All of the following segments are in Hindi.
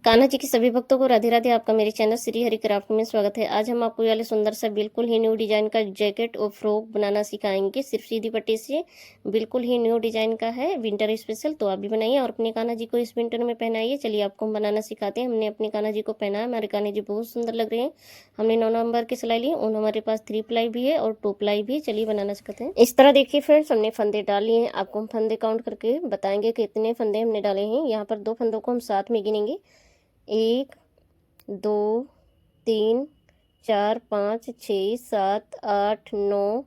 कान्हा जी के सभी भक्तों को राधे राधे। आपका मेरे चैनल श्री हरि क्राफ्ट में स्वागत है। आज हम आपको ये वाले सुंदर सा बिल्कुल ही न्यू डिजाइन का जैकेट और फ्रॉक बनाना सिखाएंगे। सिर्फ सीधी पट्टी से बिल्कुल ही न्यू डिजाइन का है, विंटर स्पेशल। तो आप भी बनाइए और अपने कान्हा जी को इस विंटर में पहनाइए। चलिए आपको हम बनाना सिखाते हैं। हमने अपने कान्हा जी को पहना है। हमारे कान्हा जी बहुत सुंदर लग रहे हैं। हमने 9 नंबर की सिलाई ली और हमारे पास 3 प्लाई भी है और 2 प्लाई भी। चलिए बनाना सिखाते हैं। इस तरह देखिए फ्रेंड्स, हमने फंदे डाल लिए हैं। आपको हम फंदे काउंट करके बताएंगे कितने फंदे हमने डाले हैं। यहाँ पर 2 फंदों को हम साथ में गिनेंगे। 1 2 3 4 5 6 7 8 9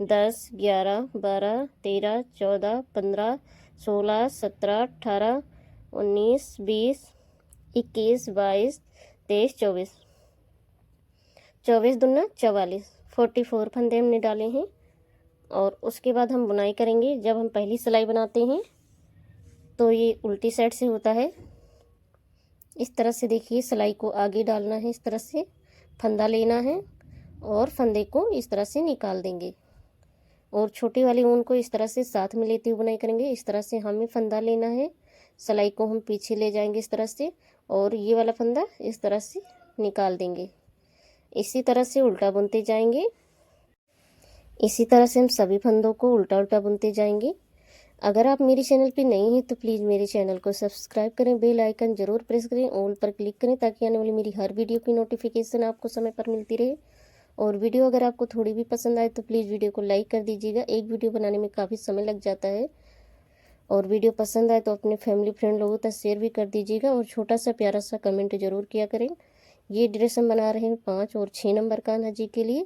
10 11 12 13 14 15 16 17 18 19 20 21 22 23 24 24 दूना 44 44 फंदे हमने डाले हैं। और उसके बाद हम बुनाई करेंगे। जब हम पहली सिलाई बनाते हैं तो ये उल्टी साइड से होता है। इस तरह से देखिए, सिलाई को आगे डालना है, इस तरह से फंदा लेना है और फंदे को इस तरह से निकाल देंगे। और छोटी वाली ऊन को इस तरह से साथ में लेते हुए बुनाई करेंगे। इस तरह से हमें फंदा लेना है, सिलाई को हम पीछे ले जाएंगे इस तरह से, और ये वाला फंदा इस तरह से निकाल देंगे। इसी तरह से उल्टा बुनते जाएंगे। इसी तरह से हम सभी फंदों को उल्टा उल्टा बुनते जाएंगे। अगर आप मेरे चैनल पे नए हैं तो प्लीज़ मेरे चैनल को सब्सक्राइब करें, बेल आइकन ज़रूर प्रेस करें, ऑल पर क्लिक करें ताकि आने वाली मेरी हर वीडियो की नोटिफिकेशन आपको समय पर मिलती रहे। और वीडियो अगर आपको थोड़ी भी पसंद आए तो प्लीज़ वीडियो को लाइक कर दीजिएगा। एक वीडियो बनाने में काफ़ी समय लग जाता है। और वीडियो पसंद आए तो अपने फैमिली फ्रेंड लोगों तक शेयर भी कर दीजिएगा और छोटा सा प्यारा सा कमेंट जरूर किया करें। ये ड्रेस हम बना रहे हैं 5 और 6 नंबर कान्हा जी के लिए।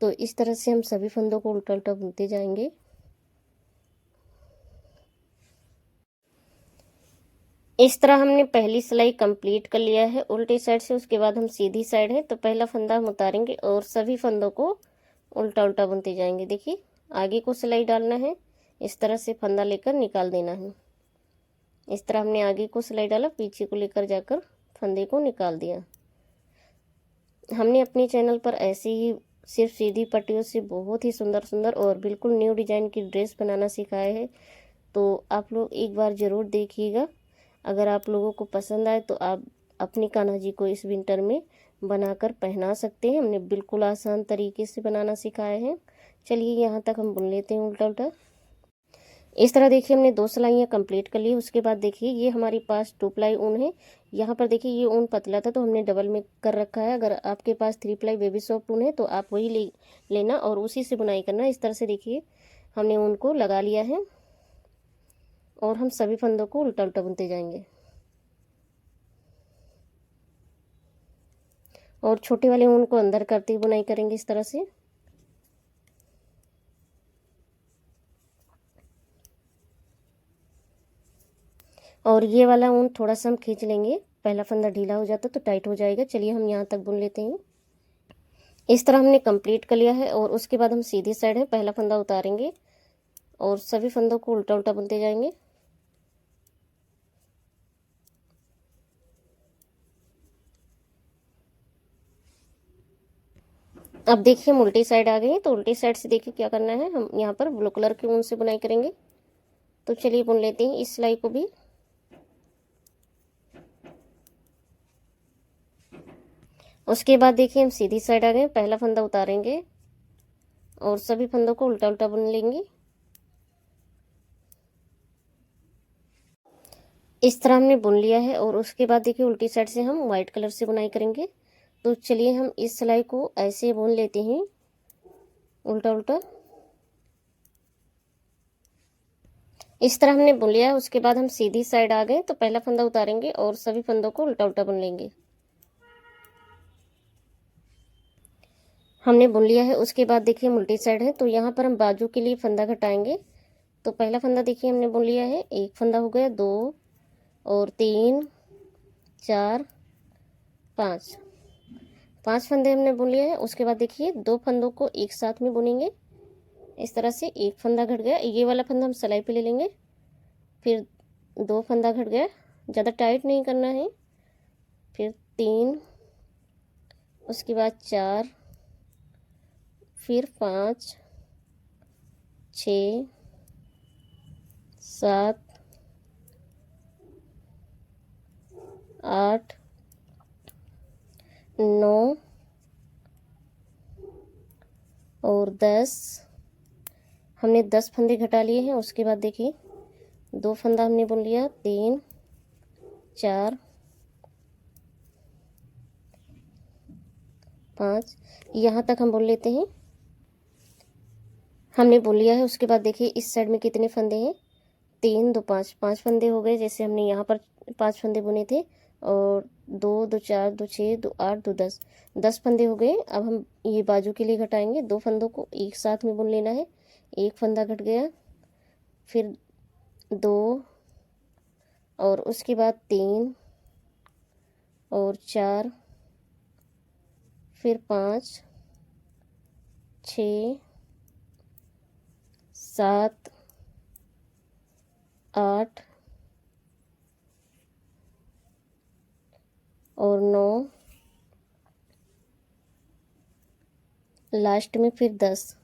तो इस तरह से हम सभी फंदों को उल्टा उल्टा बुनते जाएंगे। इस तरह हमने पहली सिलाई कंप्लीट कर लिया है उल्टी साइड से। उसके बाद हम सीधी साइड है तो पहला फंदा हम उतारेंगे और सभी फंदों को उल्टा उल्टा बुनते जाएंगे। देखिए, आगे को सिलाई डालना है, इस तरह से फंदा लेकर निकाल देना है। इस तरह हमने आगे को सिलाई डाला, पीछे को लेकर जाकर फंदे को निकाल दिया। हमने अपने चैनल पर ऐसे ही सिर्फ सीधी पट्टियों से बहुत ही सुंदर सुंदर और बिल्कुल न्यू डिजाइन की ड्रेस बनाना सिखाया है। तो आप लोग एक बार ज़रूर देखिएगा। अगर आप लोगों को पसंद आए तो आप अपनी कान्हा जी को इस विंटर में बनाकर पहना सकते हैं। हमने बिल्कुल आसान तरीके से बनाना सिखाया है। चलिए यहाँ तक हम बुन लेते हैं उल्टा उल्टा। इस तरह देखिए, हमने 2 सिलाइयाँ कंप्लीट कर ली। उसके बाद देखिए, ये हमारे पास 2 प्लाई ऊन है। यहाँ पर देखिए, ये ऊन पतला था तो हमने डबल में कर रखा है। अगर आपके पास 3 प्लाई बेबी सॉफ्ट ऊन है तो आप वही लेना और उसी से बुनाई करना। इस तरह से देखिए, हमने ऊन को लगा लिया है और हम सभी फंदों को उल्टा उल्टा बुनते जाएंगे। और छोटे वाले ऊन को अंदर करते हुए बुनाई करेंगे इस तरह से। और ये वाला ऊन थोड़ा सा हम खींच लेंगे, पहला फंदा ढीला हो जाता तो टाइट हो जाएगा। चलिए हम यहाँ तक बुन लेते हैं। इस तरह हमने कंप्लीट कर लिया है और उसके बाद हम सीधी साइड है, पहला फंदा उतारेंगे और सभी फंदों को उल्टा उल्टा बुनते जाएंगे। अब देखिए, हम उल्टी साइड आ गए हैं। तो उल्टी साइड से देखिए क्या करना है, हम यहाँ पर ब्लू कलर के ऊन से बुनाई करेंगे। तो चलिए बुन लेते हैं इस सिलाई को भी। उसके बाद देखिए, हम सीधी साइड आ गए, पहला फंदा उतारेंगे और सभी फंदों को उल्टा उल्टा बुन लेंगे। इस तरह हमने बुन लिया है और उसके बाद देखिए, उल्टी साइड से हम व्हाइट कलर से बुनाई करेंगे। तो चलिए हम इस सिलाई को ऐसे बुन लेते हैं उल्टा उल्टा। इस तरह हमने बुन लिया है। उसके बाद हम सीधी साइड आ गए तो पहला फंदा उतारेंगे और सभी फंदों को उल्टा उल्टा बुन लेंगे। हमने बुन लिया है। उसके बाद देखिए, हम उल्टी साइड है तो यहाँ पर हम बाजू के लिए फंदा घटाएंगे। तो पहला फंदा देखिए हमने बुन लिया है, एक फंदा हो गया, 2 और 3 4 5 5 फंदे हमने बुन लिए हैं। उसके बाद देखिए, 2 फंदों को एक साथ में बुनेंगे इस तरह से। एक फंदा घट गया, ये वाला फंदा हम सिलाई पे ले लेंगे। फिर 2 फंदा घट गया, ज़्यादा टाइट नहीं करना है। फिर 3, उसके बाद 4, फिर 5 6 7 8 9 और 10। हमने 10 फंदे घटा लिए हैं। उसके बाद देखिए 2 फंदा हमने बुन लिया, 3 4 5, यहाँ तक हम बुन लेते हैं। हमने बुन लिया है। उसके बाद देखिए इस साइड में कितने फंदे हैं, 3 2 5, 5 फंदे हो गए। जैसे हमने यहाँ पर 5 फंदे बुने थे, और 2 2 4 2 6 2 8 2 10, 10 फंदे हो गए। अब हम ये बाजू के लिए घटाएंगे। 2 फंदों को एक साथ में बुन लेना है। एक फंदा घट गया, फिर 2, और उसके बाद 3 और 4, फिर 5 6 7 8 और 9, लास्ट में फिर 10।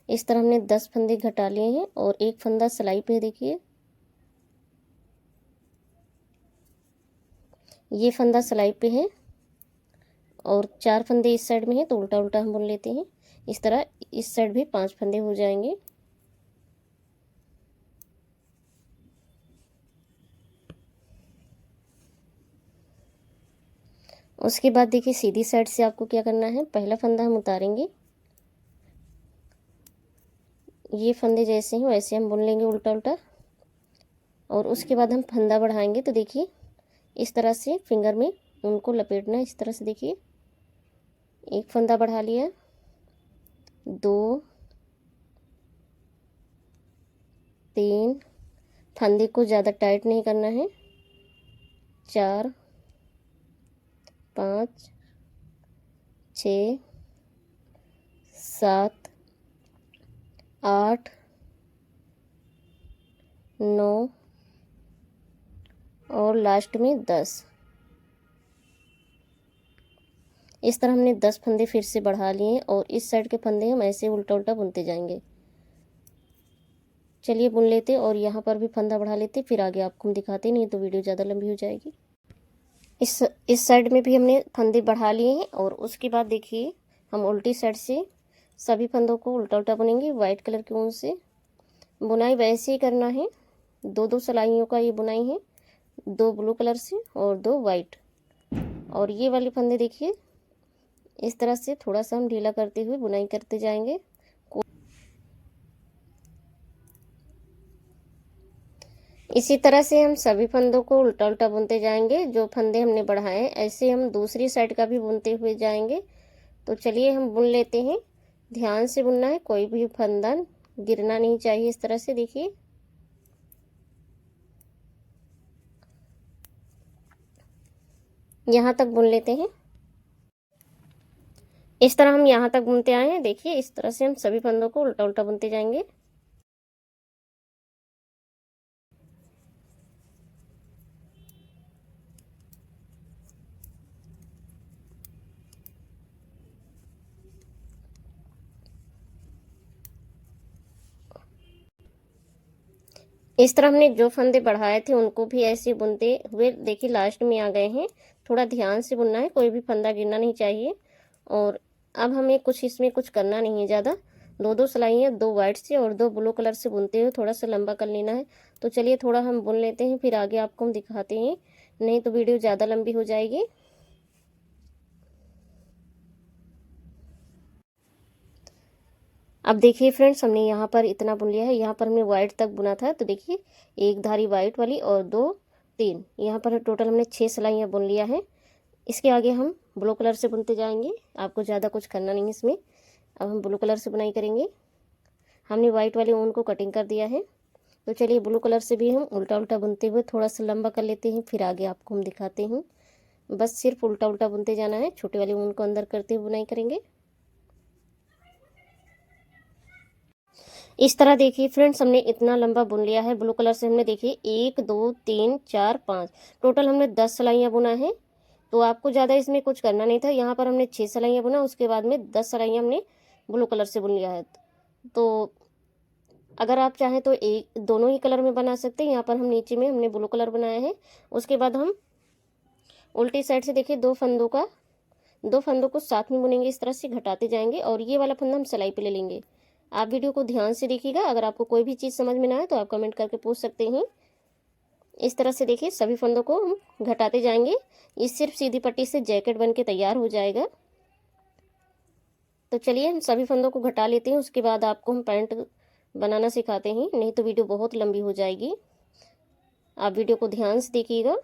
इस तरह हमने 10 फंदे घटा लिए हैं। और एक फंदा सिलाई पे देखिए, ये फंदा सिलाई पे है, और 4 फंदे इस साइड में है, तो उल्टा उल्टा हम बुन लेते हैं। इस तरह इस साइड भी 5 फंदे हो जाएंगे। उसके बाद देखिए सीधी साइड से आपको क्या करना है, पहला फंदा हम उतारेंगे। ये फंदे जैसे हैं वैसे हम बुन लेंगे उल्टा उल्टा। और उसके बाद हम फंदा बढ़ाएंगे। तो देखिए इस तरह से फिंगर में उनको लपेटना है। इस तरह से देखिए, एक फंदा बढ़ा लिया, 2 3, फंदे को ज़्यादा टाइट नहीं करना है, 4 5 6 7 8 9 और लास्ट में 10। इस तरह हमने 10 फंदे फिर से बढ़ा लिए, और इस साइड के फंदे हम ऐसे उल्टा उल्टा बुनते जाएंगे। चलिए बुन लेते, और यहाँ पर भी फंदा बढ़ा लेते, फिर आगे आपको हम दिखाते, नहीं तो वीडियो ज़्यादा लंबी हो जाएगी। इस साइड में भी हमने फंदे बढ़ा लिए हैं। और उसके बाद देखिए हम उल्टी साइड से सभी फंदों को उल्टा उल्टा बुनेंगे वाइट कलर के ऊन से। बुनाई वैसे ही करना है। 2 सिलाइयों का ये बुनाई है, 2 ब्लू कलर से और 2 वाइट। और ये वाले फंदे देखिए इस तरह से थोड़ा सा हम ढीला करते हुए बुनाई करते जाएंगे। इसी तरह से हम सभी फंदों को उल्टा उल्टा बुनते जाएंगे। जो फंदे हमने बढ़ाए हैं ऐसे हम दूसरी साइड का भी बुनते हुए जाएंगे। तो चलिए हम बुन लेते हैं। ध्यान से बुनना है, कोई भी फंदा गिरना नहीं चाहिए। इस तरह से देखिए, यहाँ तक बुन लेते हैं। इस तरह हम यहाँ तक बुनते आए हैं। देखिए इस तरह से हम सभी फंदों को उल्टा उल्टा बुनते जाएंगे। इस तरह हमने जो फंदे बढ़ाए थे उनको भी ऐसे बुनते हुए देखिए लास्ट में आ गए हैं। थोड़ा ध्यान से बुनना है, कोई भी फंदा गिरना नहीं चाहिए। और अब हमें कुछ इसमें कुछ करना नहीं है ज़्यादा। 2 सिलाइयाँ 2 वाइट से और 2 ब्लू कलर से बुनते हुए थोड़ा सा लंबा कर लेना है। तो चलिए थोड़ा हम बुन लेते हैं, फिर आगे आपको हम दिखाते हैं, नहीं तो वीडियो ज़्यादा लंबी हो जाएगी। अब देखिए फ्रेंड्स, हमने यहाँ पर इतना बुन लिया है। यहाँ पर हमने वाइट तक बुना था। तो देखिए एक धारी वाइट वाली और 2 3, यहाँ पर टोटल हमने 6 सिलाइयाँ बुन लिया है। इसके आगे हम ब्लू कलर से बुनते जाएंगे। आपको ज़्यादा कुछ करना नहीं है इसमें। अब हम ब्लू कलर से बुनाई करेंगे। हमने वाइट वाले ऊन को कटिंग कर दिया है। तो चलिए ब्लू कलर से भी हम उल्टा उल्टा बुनते हुए थोड़ा सा लंबा कर लेते हैं, फिर आगे आपको हम दिखाते हैं। बस सिर्फ उल्टा उल्टा बुनते जाना है। छोटे वाले ऊन को अंदर करते हुए बुनाई करेंगे। इस तरह देखिए फ्रेंड्स, हमने इतना लंबा बुन लिया है। ब्लू कलर से हमने देखिए 1 2 3 4 5, टोटल हमने 10 सिलाइयाँ बुना है। तो आपको ज़्यादा इसमें कुछ करना नहीं था। यहाँ पर हमने 6 सिलाइयाँ बुना, उसके बाद में 10 सिलाइयाँ हमने ब्लू कलर से बुन लिया है। तो अगर आप चाहें तो एक दोनों ही कलर में बना सकते हैं। यहाँ पर हम नीचे में हमने ब्लू कलर बनाया है। उसके बाद हम उल्टी साइड से देखिए दो फंदों को साथ में बुनेंगे, इस तरह से घटाते जाएंगे और ये वाला फंदा हम सिलाई पे ले लेंगे। आप वीडियो को ध्यान से देखिएगा। अगर आपको कोई भी चीज़ समझ में ना आए तो आप कमेंट करके पूछ सकते हैं। इस तरह से देखिए सभी फंदों को हम घटाते जाएंगे। ये सिर्फ सीधी पट्टी से जैकेट बन के तैयार हो जाएगा। तो चलिए हम सभी फंदों को घटा लेते हैं, उसके बाद आपको हम पैंट बनाना सिखाते हैं, नहीं तो वीडियो बहुत लंबी हो जाएगी। आप वीडियो को ध्यान से देखिएगा।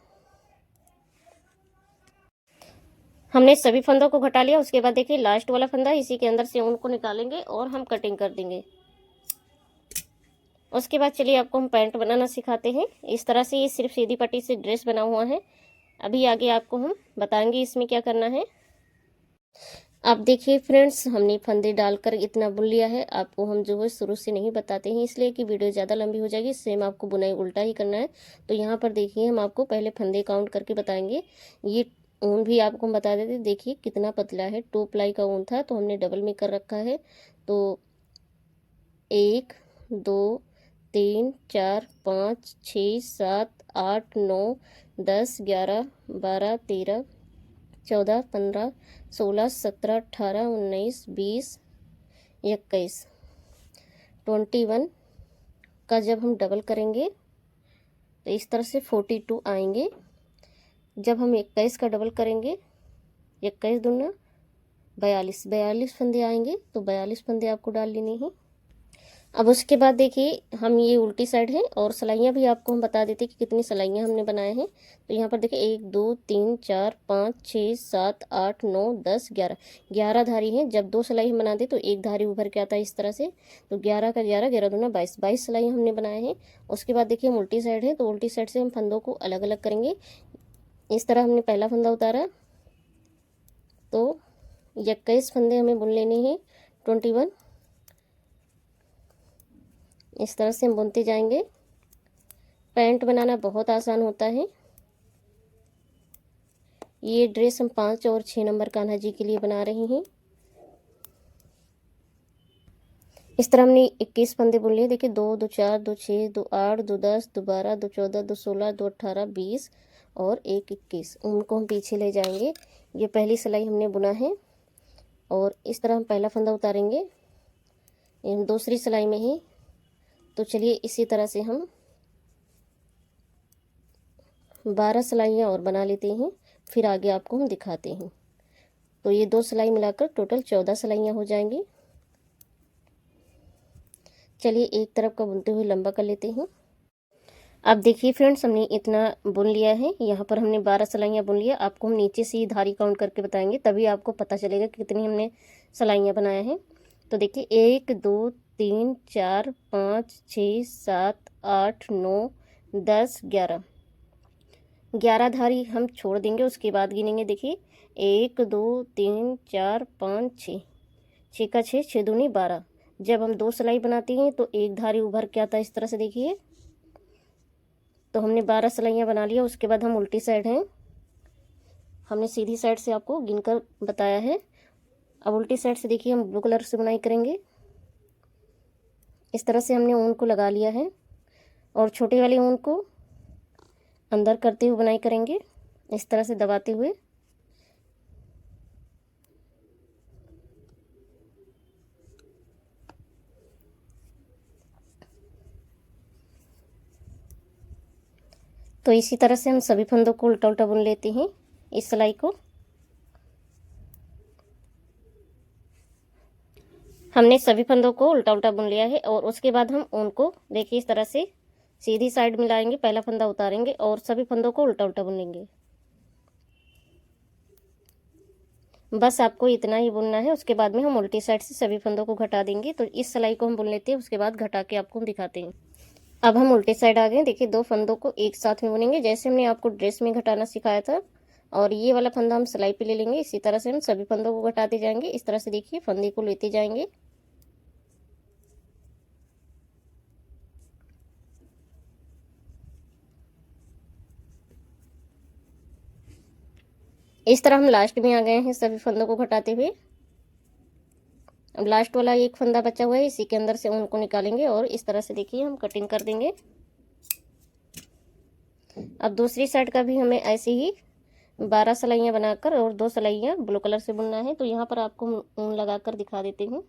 हमने सभी फंदों को घटा लिया। उसके बाद देखिए लास्ट वाला फंदा, इसी के अंदर से ऊन को निकालेंगे और हम कटिंग कर देंगे। उसके बाद चलिए आपको हम पैंट बनाना सिखाते हैं। इस तरह से ये सिर्फ सीधी पट्टी से ड्रेस बना हुआ है। अभी आगे आपको हम बताएंगे इसमें क्या करना है। आप देखिए फ्रेंड्स, हमने फंदे डालकर इतना बुन लिया है। आपको हम जो है शुरू से नहीं बताते हैं, इसलिए कि वीडियो ज़्यादा लंबी हो जाएगी। सेम आपको बुनाई उल्टा ही करना है। तो यहाँ पर देखिए हम आपको पहले फंदे काउंट करके बताएंगे। ये ऊन भी आपको हम बता देते, देखिए कितना पतला है। 2 प्लाई का ऊन था तो हमने डबल में कर रखा है। तो 1 2 3 4 5 6 7 8 9 10 11 12 13 14 15 16 17 18 19 20 21 21 का जब हम डबल करेंगे तो इस तरह से 42 आएंगे। जब हम 21 का डबल करेंगे, 21 दूना 42 फंदे आएंगे। तो 42 फंदे आपको डाल लेने हैं। अब उसके बाद देखिए हम ये उल्टी साइड है और सिलाइयाँ भी आपको हम बता देते कि कितनी सिलाइयाँ हमने बनाए हैं। तो यहाँ पर देखिए 1 2 3 4 5 6 7 8 9 10 11 धारी हैं। जब 2 सिलाई हम बनाते तो एक धारी उभर के आता है इस तरह से। तो 11 का 11, 11 दूना 22 सिलाई हमने बनाए हैं। उसके बाद देखिए हम उल्टी साइड है, तो उल्टी साइड से हम फंदों को अलग अलग करेंगे। इस तरह हमने पहला फंदा उतारा तो 21 फंदे हमें बुन लेने हैं। 21 इस तरह से हम बुनते जाएंगे। पैंट बनाना बहुत आसान होता है। ये ड्रेस हम 5 और 6 नंबर कान्हा जी के लिए बना रहे हैं। इस तरह हमने 21 फंदे बुन लिए। देखिए 2 2 4 2 6 2 8 2 10 2 12 2 14 2 16 2 18 20 और 1 21। उनको हम पीछे ले जाएंगे। ये पहली सिलाई हमने बुना है और इस तरह हम पहला फंदा उतारेंगे, दूसरी सिलाई में ही। तो चलिए इसी तरह से हम 12 सिलाइयाँ और बना लेते हैं, फिर आगे आपको हम दिखाते हैं। तो ये 2 सिलाई मिलाकर टोटल 14 सिलाइयाँ हो जाएंगी। चलिए एक तरफ का बुनते हुए लंबा कर लेते हैं। अब देखिए फ्रेंड्स, हमने इतना बुन लिया है। यहाँ पर हमने 12 सिलाइयाँ बुन लिया। आपको हम नीचे से ही धारी काउंट करके बताएंगे, तभी आपको पता चलेगा कि कितनी हमने सिलाइयाँ बनाया हैं। तो देखिए 1 2 3 4 5 6 7 8 9 10 11 धारी हम छोड़ देंगे। उसके बाद गिनेंगे। देखिए 1 2 3 4 5 6, 6 का 6, 6 दूनी 12। जब हम 2 सिलाई बनाती हैं तो एक धारी उभर के आता है इस तरह से। देखिए तो हमने 12 सिलाइयाँ बना लिया। उसके बाद हम उल्टी साइड हैं, हमने सीधी साइड से आपको गिनकर बताया है। अब उल्टी साइड से देखिए हम ब्लू कलर से बुनाई करेंगे। इस तरह से हमने ऊन को लगा लिया है और छोटे वाले ऊन को अंदर करते हुए बुनाई करेंगे, इस तरह से दबाते हुए। तो इसी तरह से हम सभी फंदों को उल्टा उल्टा बुन लेते हैं इस सिलाई को। हमने सभी फंदों को उल्टा उल्टा बुन लिया है और उसके बाद हम ऊन को देखिए इस तरह से सीधी साइड मिलाएंगे, पहला फंदा उतारेंगे और सभी फंदों को उल्टा उल्टा बुनेंगे। बस आपको इतना ही बुनना है। उसके बाद में हम उल्टी साइड से सभी फंदों को घटा देंगे। तो इस सिलाई को हम बुन लेते हैं, उसके बाद घटा के आपको हम दिखाते हैं। अब हम उल्टे साइड आ गए। देखिए 2 फंदों को एक साथ में बुनेंगे, जैसे हमने आपको ड्रेस में घटाना सिखाया था। और ये वाला फंदा हम सिलाई पे ले लेंगे। इसी तरह से हम सभी फंदों को घटाते जाएंगे। इस तरह से देखिए फंदे को लेते जाएंगे। इस तरह हम लास्ट में आ गए हैं सभी फंदों को घटाते हुए। अब लास्ट वाला एक फंदा बचा हुआ है, इसी के अंदर से ऊन को निकालेंगे और इस तरह से देखिए हम कटिंग कर देंगे। अब दूसरी साइड का भी हमें ऐसे ही 12 सिलाइयाँ बनाकर और 2 सिलाइयाँ ब्लू कलर से बुनना है। तो यहाँ पर आपको ऊन लगाकर दिखा देती हूँ।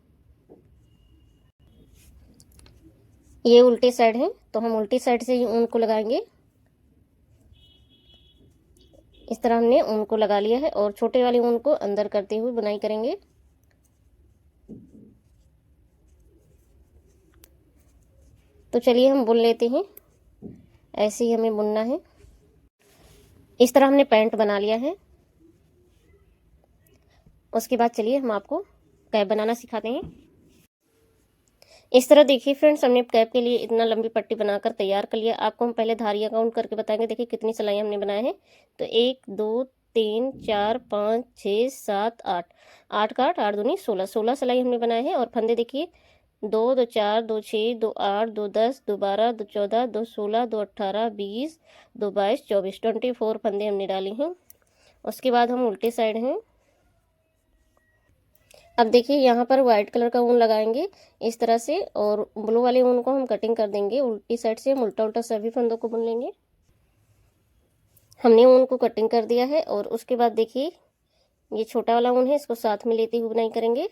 ये उल्टी साइड है, तो हम उल्टी साइड से ही ऊन को लगाएंगे। इस तरह हमने ऊन को लगा लिया है और छोटे वाले ऊन को अंदर करते हुए बुनाई करेंगे। तो चलिए हम बुन लेते हैं। ऐसे ही हमें बुनना है। इस तरह हमने पैंट बना लिया है। उसके बाद चलिए हम आपको कैप बनाना सिखाते हैं। इस तरह देखिए फ्रेंड्स, हमने कैप के लिए इतना लंबी पट्टी बनाकर तैयार कर लिया। आपको हम पहले धारियाँ काउंट करके बताएंगे। देखिए कितनी सिलाई हमने बनाए हैं। तो 1 2 3 4 5 6 7 8, 8 का 8, 8 दूनी 16, 16 सिलाई हमने बनाए हैं। और फंदे देखिए 2 2 4 2 6 2 8 2 10 2 12 2 14 2 16 2 18 20 2 22 24, 24 फंदे हमने डाले हैं। उसके बाद हम उल्टे साइड हैं। अब देखिए यहाँ पर व्हाइट कलर का ऊन लगाएंगे इस तरह से, और ब्लू वाले ऊन को हम कटिंग कर देंगे। उल्टी साइड से हम उल्टा उल्टा सभी फंदों को बुन लेंगे। हमने ऊन को कटिंग कर दिया है। और उसके बाद देखिए ये छोटा वाला ऊन है, इसको साथ में लेते हुए बुनाई करेंगे।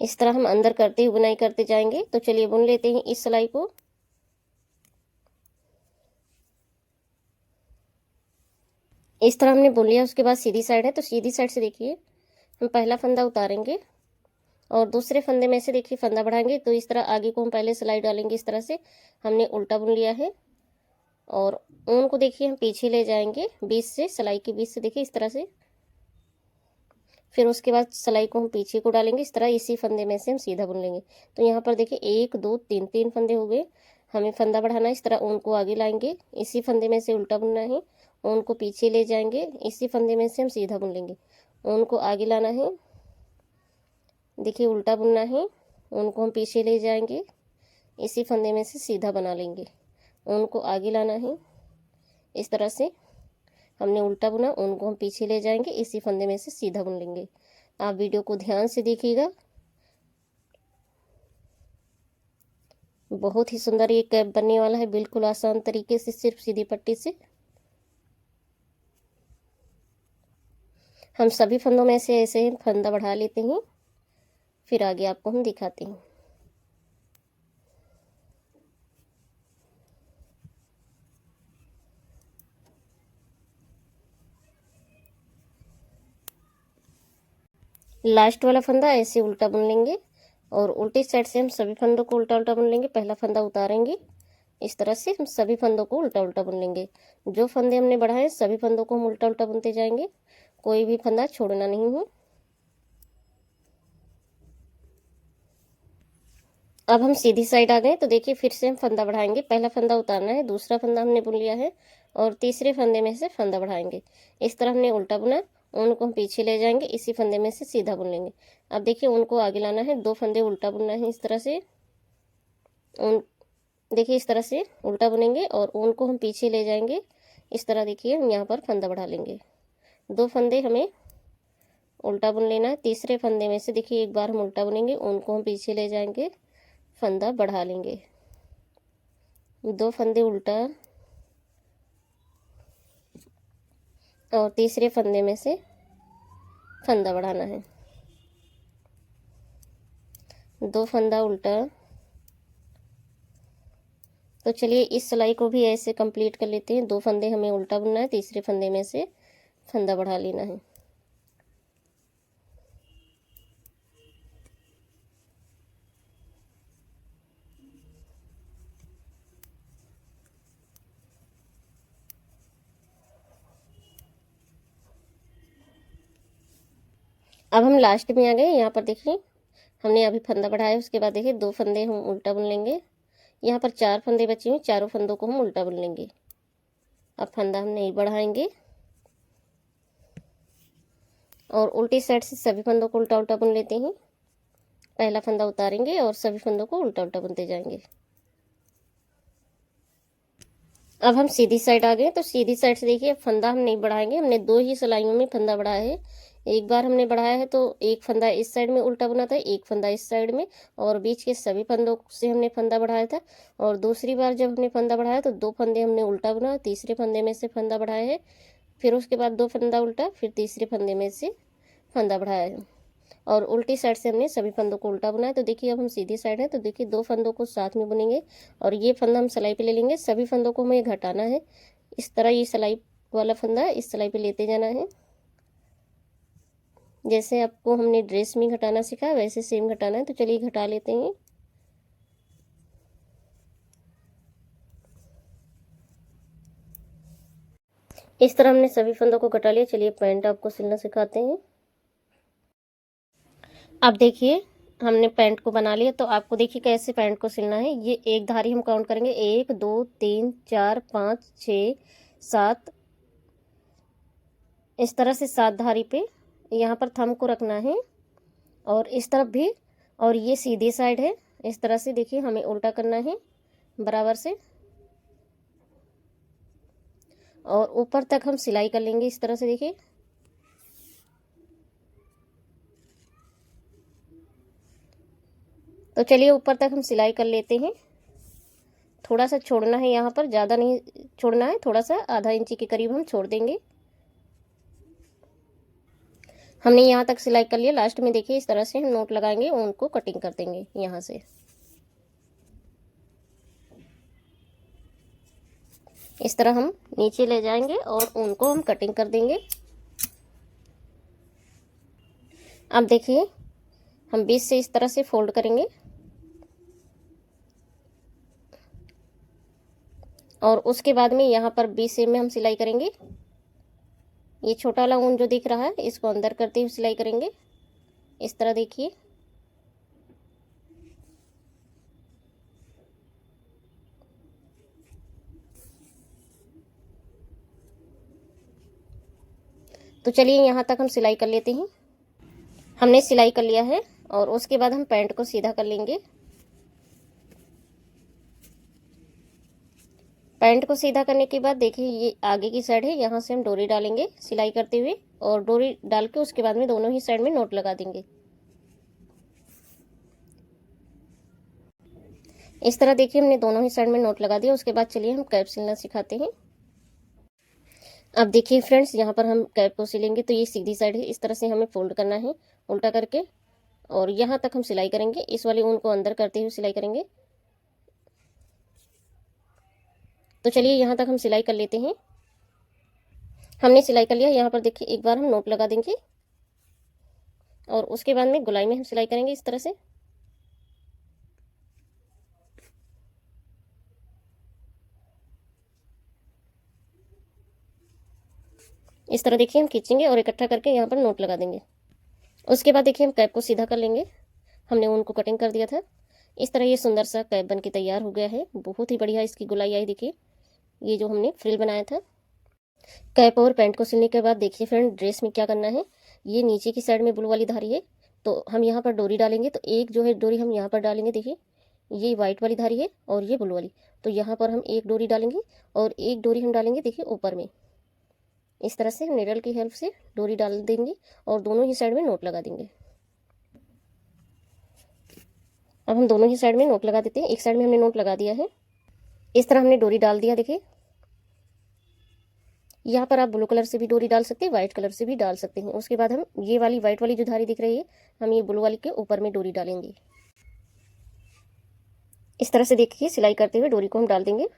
इस तरह हम अंदर करते हुए बुनाई करते जाएंगे। तो चलिए बुन लेते हैं इस सिलाई को। इस तरह हमने बुन लिया। उसके बाद सीधी साइड है, तो सीधी साइड से देखिए हम पहला फंदा उतारेंगे और दूसरे फंदे में से देखिए फंदा बढ़ाएंगे। तो इस तरह आगे को हम पहले सिलाई डालेंगे। इस तरह से हमने उल्टा बुन लिया है। और ऊन को देखिए हम पीछे ले जाएंगे बीच से, सिलाई के बीच से देखिए इस तरह से। फिर उसके बाद सिलाई को हम पीछे को डालेंगे इस तरह। इसी फंदे में से हम सीधा बुन लेंगे। तो यहाँ पर देखिए 1 2 3, 3 फंदे हो गए। हमें फंदा बढ़ाना है। इस तरह ऊन को आगे लाएंगे, इसी फंदे में से उल्टा बुनना है। ऊन को पीछे ले जाएंगे, इसी फंदे में से हम सीधा बुन लेंगे। ऊन को आगे लाना है, देखिए उल्टा बुनना है। ऊन को हम पीछे ले जाएंगे, इसी फंदे में से सीधा बना लेंगे। ऊन को आगे लाना है इस तरह से। हमने उल्टा बुना, ऊन को हम पीछे ले जाएंगे, इसी फंदे में से सीधा बुन लेंगे। आप वीडियो को ध्यान से देखिएगा। बहुत ही सुंदर ये कैप बनने वाला है, बिल्कुल आसान तरीके से, सिर्फ सीधी पट्टी से। हम सभी फंदों में से ऐसे ही फंदा बढ़ा लेते हैं। फिर आगे आपको हम दिखाते हैं। लास्ट वाला फंदा ऐसे उल्टा बुन लेंगे और उल्टी साइड से हम सभी फंदों को उल्टा उल्टा बुन लेंगे। पहला फंदा उतारेंगे इस तरह से, हम सभी फंदों को उल्टा उल्टा बुन लेंगे। जो फंदे हमने बढ़ाए सभी फंदों को हम उल्टा उल्टा बुनते जाएंगे, कोई भी फंदा छोड़ना नहीं है। अब हम सीधी साइड आ गए। तो देखिए फिर से हम फंदा बढ़ाएंगे। पहला फंदा उतारना है, दूसरा फंदा हमने बुन लिया है और तीसरे फंदे में से फंदा बढ़ाएंगे। इस तरह हमने उल्टा बुना, ऊन को हम पीछे ले जाएंगे, इसी फंदे में से सीधा बुन लेंगे। अब देखिए ऊन को आगे लाना है, 2 फंदे उल्टा बुनना है इस तरह से। ऊन देखिए इस तरह से उल्टा बुनेंगे और ऊन को हम पीछे ले जाएंगे इस तरह। देखिए हम यहाँ पर फंदा बढ़ा लेंगे। 2 फंदे हमें उल्टा बुन लेना है। तीसरे फंदे में से देखिए एक बार हम उल्टा बुनेंगे, ऊन को हम पीछे ले जाएंगे, फंदा बढ़ा लेंगे। 2 फंदे उल्टा और तीसरे फंदे में से फंदा बढ़ाना है। 2 फंदा उल्टा। तो चलिए इस सिलाई को भी ऐसे कंप्लीट कर लेते हैं। 2 फंदे हमें उल्टा बुनना है, तीसरे फंदे में से फंदा बढ़ा लेना है। अब हम लास्ट में आ गए। यहाँ पर देखिए हमने अभी फंदा बढ़ाया, उसके बाद देखिए 2 फंदे हम उल्टा बुन लेंगे। यहाँ पर 4 फंदे बचे हुए, चारों फंदों को हम उल्टा बुन लेंगे। अब फंदा हम नहीं बढ़ाएंगे और उल्टी साइड से सभी फंदों को उल्टा उल्टा बुन लेते हैं। पहला फंदा उतारेंगे और सभी फंदों को उल्टा उल्टा बुनते जाएंगे। अब हम सीधी साइड आ गए। तो सीधी साइड से देखिए फंदा हम नहीं बढ़ाएंगे, हमने 2 ही सिलाइयों में फंदा बढ़ाया है। एक बार हमने बढ़ाया है तो एक फंदा इस साइड में उल्टा बुना था, एक फंदा इस साइड में, और बीच के सभी फंदों से हमने फंदा बढ़ाया था। और दूसरी बार जब हमने फंदा बढ़ाया तो 2 फंदे हमने उल्टा बुना, तीसरे फंदे में से फंदा बढ़ाया है, फिर उसके बाद 2 फंदा उल्टा, फिर तीसरे फंदे में से फंदा बढ़ाया है, और उल्टी साइड से हमने सभी फंदों को उल्टा बुना है। तो देखिए अब हम सीधी साइड है, तो देखिए 2 फंदों को साथ में बुनेंगे और ये फंदा हम सिलाई पे ले लेंगे। सभी फंदों को हमें घटाना है, इस तरह ये सिलाई वाला फंदा इस सिलाई पे लेते जाना है। जैसे आपको हमने ड्रेस में घटाना सिखाया वैसे सेम घटाना है। तो चलिए घटा लेते हैं। इस तरह हमने सभी फंदों को घटा लिया। चलिए पैंट आपको सिलना सिखाते हैं। अब देखिए हमने पैंट को बना लिया, तो आपको देखिए कैसे पैंट को सिलना है। ये एक धारी हम काउंट करेंगे, 1 2 3 4 5 6 7, इस तरह से 7 धारी पे यहाँ पर थंब को रखना है, और इस तरफ भी, और ये सीधी साइड है, इस तरह से देखिए हमें उल्टा करना है बराबर से, और ऊपर तक हम सिलाई कर लेंगे इस तरह से। देखिए तो चलिए ऊपर तक हम सिलाई कर लेते हैं। थोड़ा सा छोड़ना है यहाँ पर, ज़्यादा नहीं छोड़ना है, थोड़ा सा आधा इंची के करीब हम छोड़ देंगे। हमने यहाँ तक सिलाई कर लिया। लास्ट में देखिए इस तरह से हम नोट लगाएंगे, ऊन को कटिंग कर देंगे यहाँ से। इस तरह हम नीचे ले जाएंगे और ऊन को हम कटिंग कर देंगे। अब देखिए हम बीच से इस तरह से फोल्ड करेंगे, और उसके बाद में यहाँ पर बीच से में हम सिलाई करेंगे। ये छोटा वाला ऊन जो दिख रहा है इसको अंदर करते हुए सिलाई करेंगे इस तरह। देखिए तो चलिए यहाँ तक हम सिलाई कर लेते हैं। हमने सिलाई कर लिया है, और उसके बाद हम पैंट को सीधा कर लेंगे। पैंट को सीधा करने के बाद देखिए ये आगे की साइड है, यहाँ से हम डोरी डालेंगे सिलाई करते हुए, और डोरी डाल के उसके बाद में दोनों ही साइड में नोट लगा देंगे इस तरह। देखिए हमने दोनों ही साइड में नोट लगा दिया। उसके बाद चलिए हम कैप सिलना सिखाते हैं। अब देखिए फ्रेंड्स यहाँ पर हम कैप को सिलेंगे, तो ये सीधी साइड है, इस तरह से हमें फोल्ड करना है उल्टा करके, और यहाँ तक हम सिलाई करेंगे। इस वाले ऊन को अंदर करते हुए सिलाई करेंगे। तो चलिए यहाँ तक हम सिलाई कर लेते हैं। हमने सिलाई कर लिया। यहाँ पर देखिए एक बार हम नोट लगा देंगे, और उसके बाद में गोलाई में हम सिलाई करेंगे इस तरह से। इस तरह देखिए हम खींचेंगे और इकट्ठा करके यहाँ पर नोट लगा देंगे। उसके बाद देखिए हम कैप को सीधा कर लेंगे। हमने ऊन को कटिंग कर दिया था। इस तरह ये सुंदर सा कैप बन के तैयार हो गया है। बहुत ही बढ़िया इसकी गोलाई आई। देखिए ये जो हमने फ्रिल बनाया था। कैप और पैंट को सिलने के बाद देखिए फ्रेंड ड्रेस में क्या करना है। ये नीचे की साइड में ब्लू वाली धारी है, तो हम यहाँ पर डोरी डालेंगे। तो एक जो है डोरी हम यहाँ पर डालेंगे। देखिए ये वाइट वाली धारी है और ये ब्लू वाली, तो यहाँ पर हम एक डोरी डालेंगे, और एक डोरी हम डालेंगे देखिए ऊपर में। इस तरह से निडल की हेल्प से डोरी डाल देंगे और दोनों ही साइड में नोट लगा देंगे। अब हम दोनों ही साइड में नोट लगा देते हैं। एक साइड में हमने नोट लगा दिया है। इस तरह हमने डोरी डाल दिया। देखिए यहाँ पर आप ब्लू कलर से भी डोरी डाल सकते हैं, व्हाइट कलर से भी डाल सकते हैं। उसके बाद हम ये वाली व्हाइट वाली जो धारी दिख रही है, हम ये ब्लू वाली के ऊपर में डोरी डालेंगे। इस तरह से देखिए सिलाई करते हुए डोरी को हम डाल देंगे।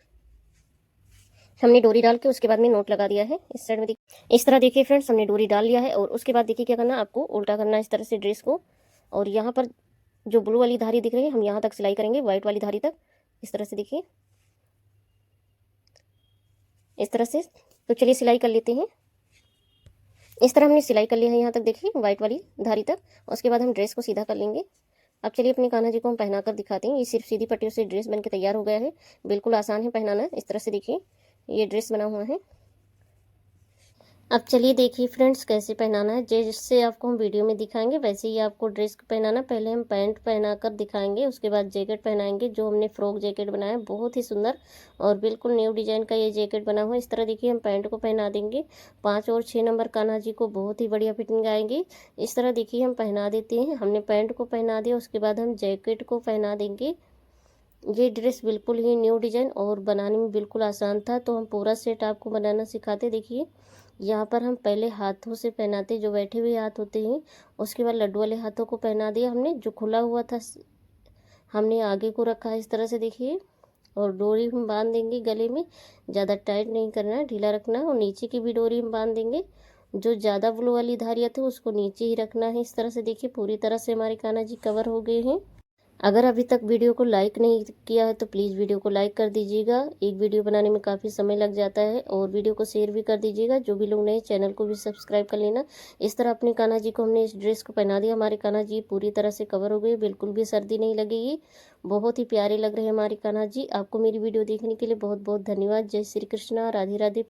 हमने डोरी डाल के उसके बाद में नोट लगा दिया है इस साइड में। देखिए इस तरह देखिए फ्रेंड्स हमने डोरी डाल लिया है, और उसके बाद देखिए क्या करना है, आपको उल्टा करना है इस तरह से ड्रेस को, और यहाँ पर जो ब्लू वाली धारी दिख रही है हम यहाँ तक सिलाई करेंगे, व्हाइट वाली धारी तक। इस तरह से देखिए इस तरह से। तो चलिए सिलाई कर लेते हैं। इस तरह हमने सिलाई कर लिया है यहाँ तक, देखिए व्हाइट वाली धारी तक। उसके बाद हम ड्रेस को सीधा कर लेंगे। अब चलिए अपने कान्हा जी को हम पहना कर दिखाते हैं। ये सिर्फ सीधी पट्टियों से ड्रेस बन के तैयार हो गया है। बिल्कुल आसान है पहनाना। इस तरह से देखिए ये ड्रेस बना हुआ है। अब चलिए देखिए फ्रेंड्स कैसे पहनाना है। जैसे आपको हम वीडियो में दिखाएंगे वैसे ही आपको ड्रेस को पहनाना। पहले हम पैंट पहना कर दिखाएंगे, उसके बाद जैकेट पहनाएंगे। जो हमने फ्रॉक जैकेट बनाया है बहुत ही सुंदर और बिल्कुल न्यू डिजाइन का ये जैकेट बना हुआ है। इस तरह देखिए हम पैंट को पहना देंगे। 5 और 6 नंबर कान्हा जी को बहुत ही बढ़िया फिटिंग आएगी। इस तरह देखिए हम पहना देते हैं। हमने पैंट को पहना दिया, उसके बाद हम जैकेट को पहना देंगे। ये ड्रेस बिल्कुल ही न्यू डिजाइन और बनाने में बिल्कुल आसान था, तो हम पूरा सेट आपको बनाना सिखाते। देखिए यहाँ पर हम पहले हाथों से पहनाते, जो बैठे हुए हाथ होते हैं, उसके बाद लड्डू वाले हाथों को पहना दिया हमने। जो खुला हुआ था हमने आगे को रखा है इस तरह से देखिए, और डोरी हम बांध देंगे गले में। ज़्यादा टाइट नहीं करना है, ढीला रखना है। और नीचे की भी डोरी हम बांध देंगे। जो ज़्यादा ब्लू वाली धारियाँ थी उसको नीचे ही रखना है। इस तरह से देखिए पूरी तरह से हमारे कान्हा जी कवर हो गए हैं। अगर अभी तक वीडियो को लाइक नहीं किया है तो प्लीज़ वीडियो को लाइक कर दीजिएगा। एक वीडियो बनाने में काफ़ी समय लग जाता है। और वीडियो को शेयर भी कर दीजिएगा। जो भी लोग नए, चैनल को भी सब्सक्राइब कर लेना। इस तरह अपने कान्हा जी को हमने इस ड्रेस को पहना दिया। हमारे कान्हा जी पूरी तरह से कवर हो गए, बिल्कुल भी सर्दी नहीं लगेगी। बहुत ही प्यारे लग रहे हैं हमारे कान्हा जी। आपको मेरी वीडियो देखने के लिए बहुत बहुत धन्यवाद। जय श्री कृष्णा, राधे राधे।